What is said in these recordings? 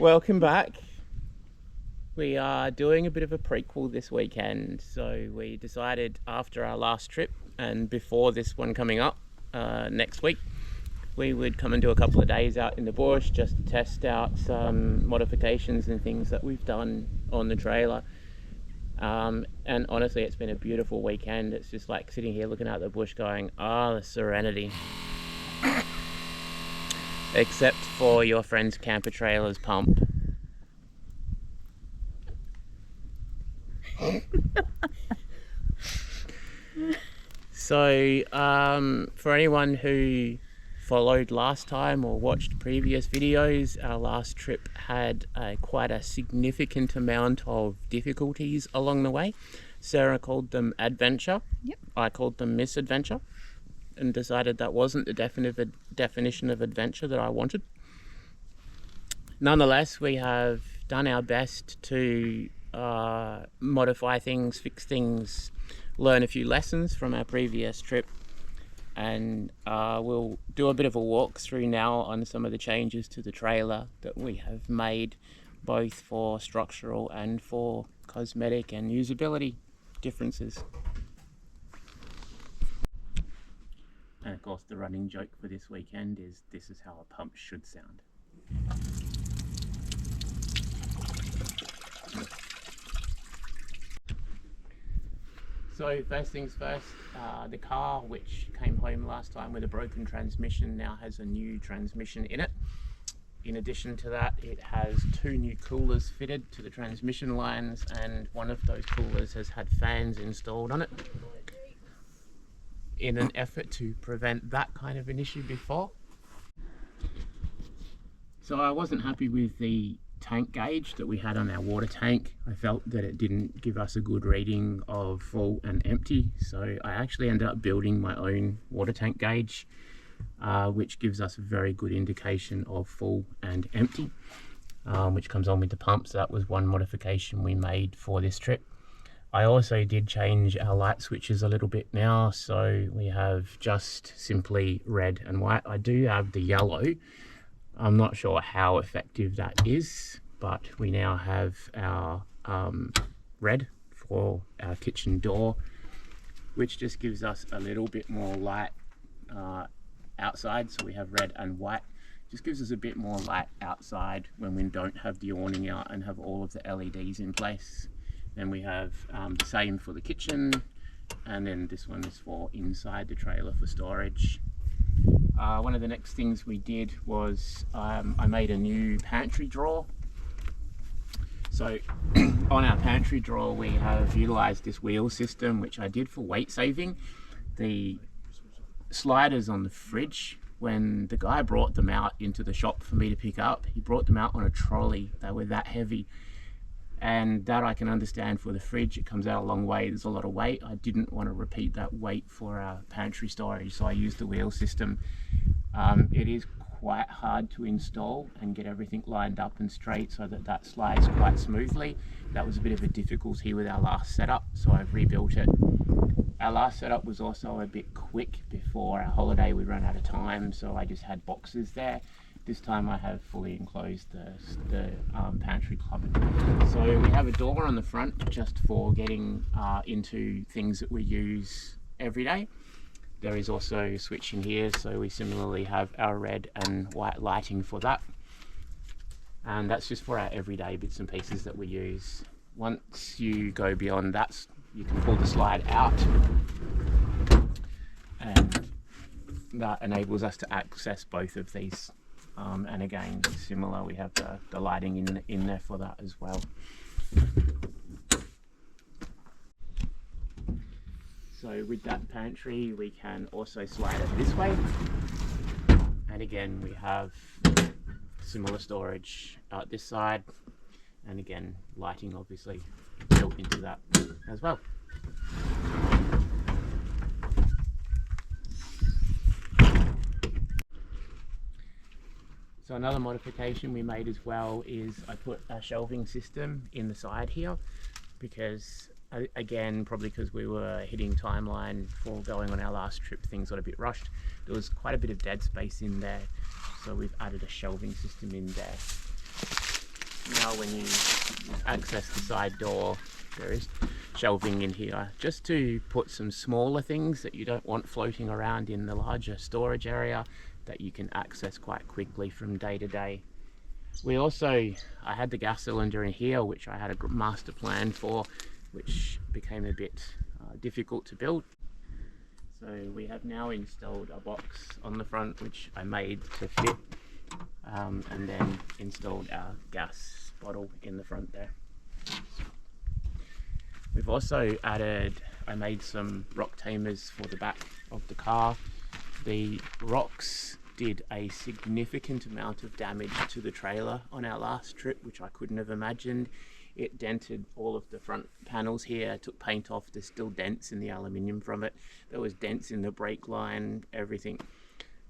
Welcome back. We are doing a bit of a prequel this weekend. So we decided after our last trip and before this one coming up next week, we would come and do a couple of days out in the bush just to test out some modifications and things that we've done on the trailer. And honestly, it's been a beautiful weekend. It's just like sitting here looking out the bush going, the serenity. Except for your friend's camper trailer's pump. So, for anyone who followed last time or watched previous videos, our last trip had quite a significant amount of difficulties along the way. Sarah called them adventure. Yep. I called them misadventure, and decided that wasn't the definition of adventure that I wanted. Nonetheless, we have done our best to modify things, fix things, learn a few lessons from our previous trip, and we'll do a bit of a walkthrough now on some of the changes to the trailer that we have made, both for structural and for cosmetic and usability differences. And of course, the running joke for this weekend is this is how a pump should sound. So first things first, the car, which came home last time with a broken transmission, now has a new transmission in it. In addition to that, it has 2 new coolers fitted to the transmission lines, and one of those coolers has had fans installed on it in an effort to prevent that kind of an issue before. So I wasn't happy with the tank gauge that we had on our water tank. I felt that it didn't give us a good reading of full and empty, so I actually ended up building my own water tank gauge, which gives us a very good indication of full and empty, which comes on with the pump. So that was one modification we made for this trip. I also did change our light switches a little bit now, so we have just simply red and white. I do have the yellow. I'm not sure how effective that is, but we now have our red for our kitchen door, which just gives us a little bit more light outside. So we have red and white. Just gives us a bit more light outside when we don't have the awning out and have all of the LEDs in place. Then we have the same for the kitchen, and then this one is for inside the trailer for storage. One of the next things we did was I made a new pantry drawer. So on our pantry drawer we have utilized this wheel system, which I did for weight saving. The sliders on the fridge, when the guy brought them out into the shop for me to pick up, he brought them out on a trolley. They were that heavy. And that I can understand for the fridge, it comes out a long way, there's a lot of weight. I didn't want to repeat that weight for our pantry storage, so I used the wheel system. It is quite hard to install and get everything lined up and straight so that that slides quite smoothly. That was a bit of a difficulty with our last setup, so I've rebuilt it. Our last setup was also a bit quick. Before our holiday we ran out of time, so I just had boxes there. This time I have fully enclosed the pantry cupboard. So we have a door on the front just for getting into things that we use every day. There is also a switch in here, so we similarly have our red and white lighting for that. And that's just for our everyday bits and pieces that we use. Once you go beyond that, you can pull the slide out, and that enables us to access both of these. And again, similar, we have the lighting in there for that as well. So with that pantry, we can also slide it this way. And again, we have similar storage out this side. And again, lighting obviously built into that as well. So another modification we made as well is I put a shelving system in the side here, because again, probably because we were hitting timeline for going on our last trip, things got a bit rushed. There was quite a bit of dead space in there, so we've added a shelving system in there. now when you access the side door, there is shelving in here just to put some smaller things that you don't want floating around in the larger storage area that you can access quite quickly from day to day. I had the gas cylinder in here, which I had a master plan for, which became a bit difficult to build. So we have now installed a box on the front, which I made to fit, and then installed our gas bottle in the front there. We've also I made some rock tamers for the back of the car. The rocks did a significant amount of damage to the trailer on our last trip, which I couldn't have imagined. It dented all of the front panels here, took paint off. There's still dents in the aluminium from it. There was dents in the brake line, everything.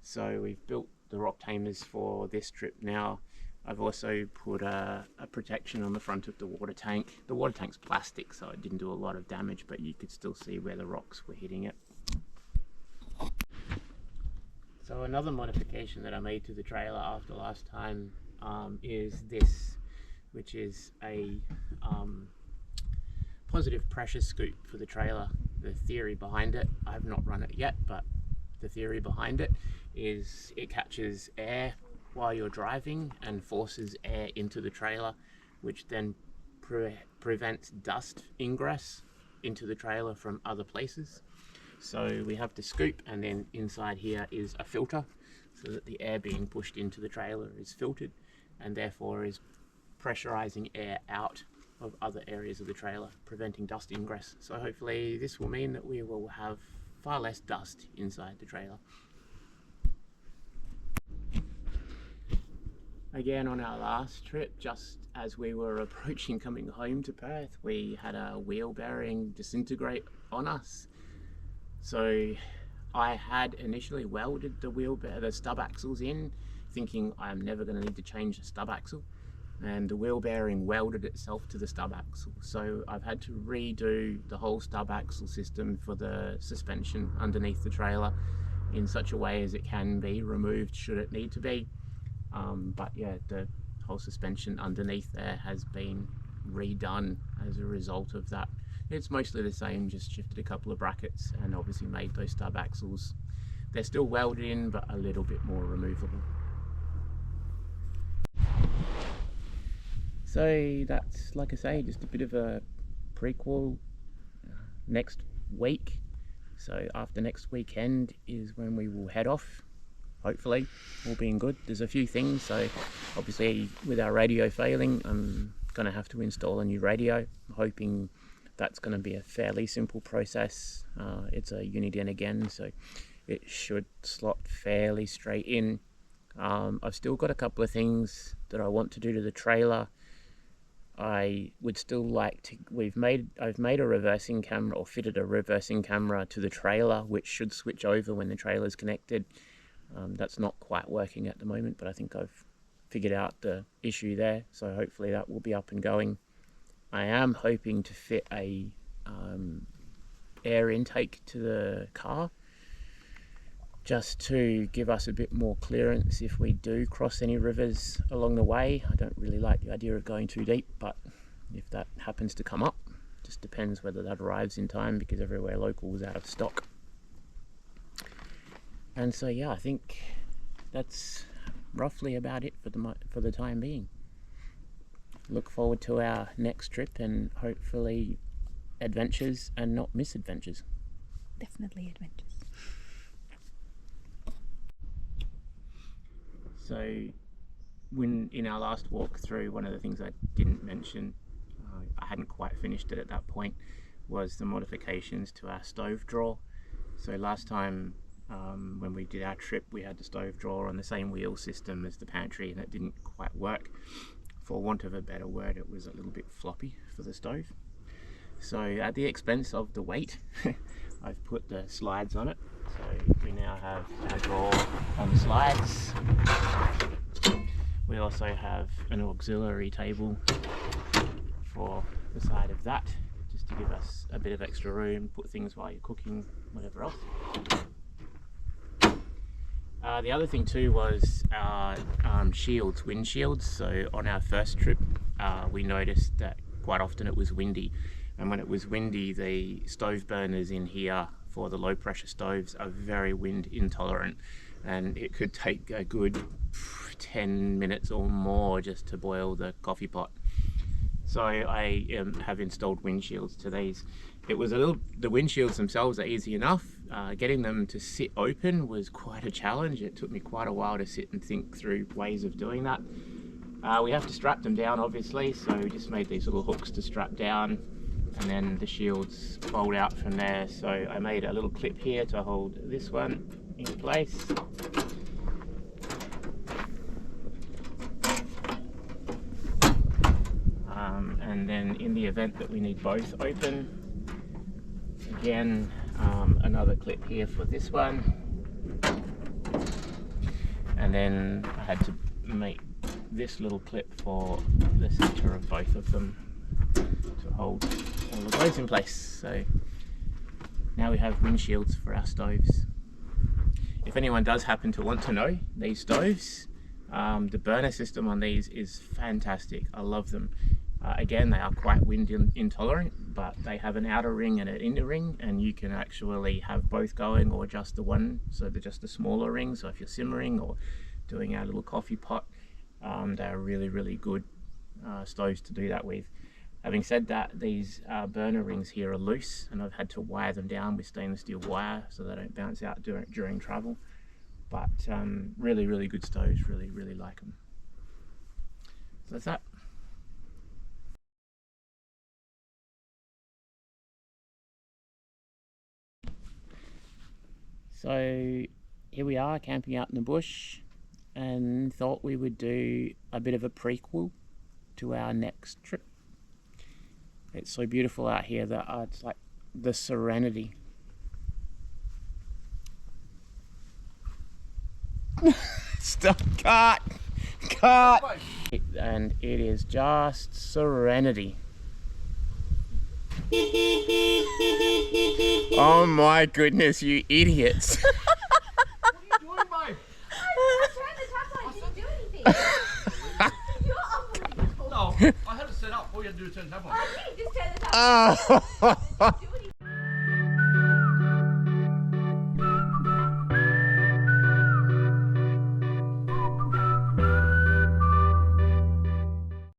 So we've built the rock tamers for this trip now. I've also put a protection on the front of the water tank. The water tank's plastic, so it didn't do a lot of damage, but you could still see where the rocks were hitting it. So another modification that I made to the trailer after last time is this, which is a positive pressure scoop for the trailer. The theory behind it, I've not run it yet, but the theory behind it is it catches air while you're driving and forces air into the trailer, which then prevents dust ingress into the trailer from other places. So we have the scoop, and then inside here is a filter so that the air being pushed into the trailer is filtered and therefore is pressurizing air out of other areas of the trailer, preventing dust ingress. So hopefully this will mean that we will have far less dust inside the trailer. Again, on our last trip, just as we were approaching coming home to Perth, we had a wheel bearing disintegrate on us. So I had initially welded the stub axles in, thinking I'm never going to need to change the stub axle, and the wheel bearing welded itself to the stub axle. So I've had to redo the whole stub axle system for the suspension underneath the trailer in such a way as it can be removed should it need to be. But yeah, the whole suspension underneath there has been redone as a result of that. It's mostly the same, just shifted a couple of brackets and obviously made those stub axles. They're still welded in, but a little bit more removable. So that's, like I say, just a bit of a prequel next week. So after next weekend is when we will head off. Hopefully, all being good. There's a few things, so obviously with our radio failing, I'm going to have to install a new radio. I'm hoping that's going to be a fairly simple process. It's a Uniden again, so it should slot fairly straight in. I've still got a couple of things that I want to do to the trailer. I would still like to, I've made a reversing camera, or fitted a reversing camera to the trailer, which should switch over when the trailer's connected. That's not quite working at the moment, but I think I've figured out the issue there, so hopefully that will be up and going. I am hoping to fit a air intake to the car, just to give us a bit more clearance if we do cross any rivers along the way. I don't really like the idea of going too deep, but if that happens to come up, just depends whether that arrives in time, because everywhere local is out of stock. And so yeah, I think that's roughly about it for the time being. Look forward to our next trip, and hopefully adventures and not misadventures. Definitely adventures. So when in our last walkthrough, one of the things I didn't mention, I hadn't quite finished it at that point, was the modifications to our stove drawer. So last time when we did our trip, we had the stove drawer on the same wheel system as the pantry, and it didn't quite work. For want of a better word, it was a little bit floppy for the stove. So at the expense of the weight, I've put the slides on it. So we now have our drawer on slides. We also have an auxiliary table for the side of that, just to give us a bit of extra room, put things while you're cooking, whatever else. The other thing too was our windshields. So on our first trip, we noticed that quite often it was windy. And when it was windy, the stove burners in here for the low pressure stoves are very wind intolerant, and it could take a good 10 minutes or more just to boil the coffee pot. So I have installed windshields to these. The windshields themselves are easy enough. Getting them to sit open was quite a challenge. It took me quite a while to sit and think through ways of doing that. We have to strap them down, obviously, so we just made these little hooks to strap down, and then the shields fold out from there. So I made a little clip here to hold this one in place. And then in the event that we need both open, again, another clip here for this one. And then I had to make this little clip for the center of both of them to hold all of those in place. So now we have windshields for our stoves. If anyone does happen to want to know these stoves, the burner system on these is fantastic. I love them. Again, they are quite wind intolerant, but they have an outer ring and an inner ring, and you can actually have both going or just the one, so they're just a smaller ring. So if you're simmering or doing our little coffee pot, they're really, really good stoves to do that with. Having said that, these burner rings here are loose, and I've had to wire them down with stainless steel wire so they don't bounce out during travel. But really, really good stoves, really, really like them. So that's that. So here we are camping out in the bush, and thought we would do a bit of a prequel to our next trip. It's so beautiful out here that it's like the serenity. Stop, cut! And it is just serenity. Oh my goodness, you idiots. What are you doing, mate? I turned the tap on, it didn't do anything. You're unbelievable. No, I had it set up. All you had to do is turn the tap on. I did just turn the tap on. It didn't do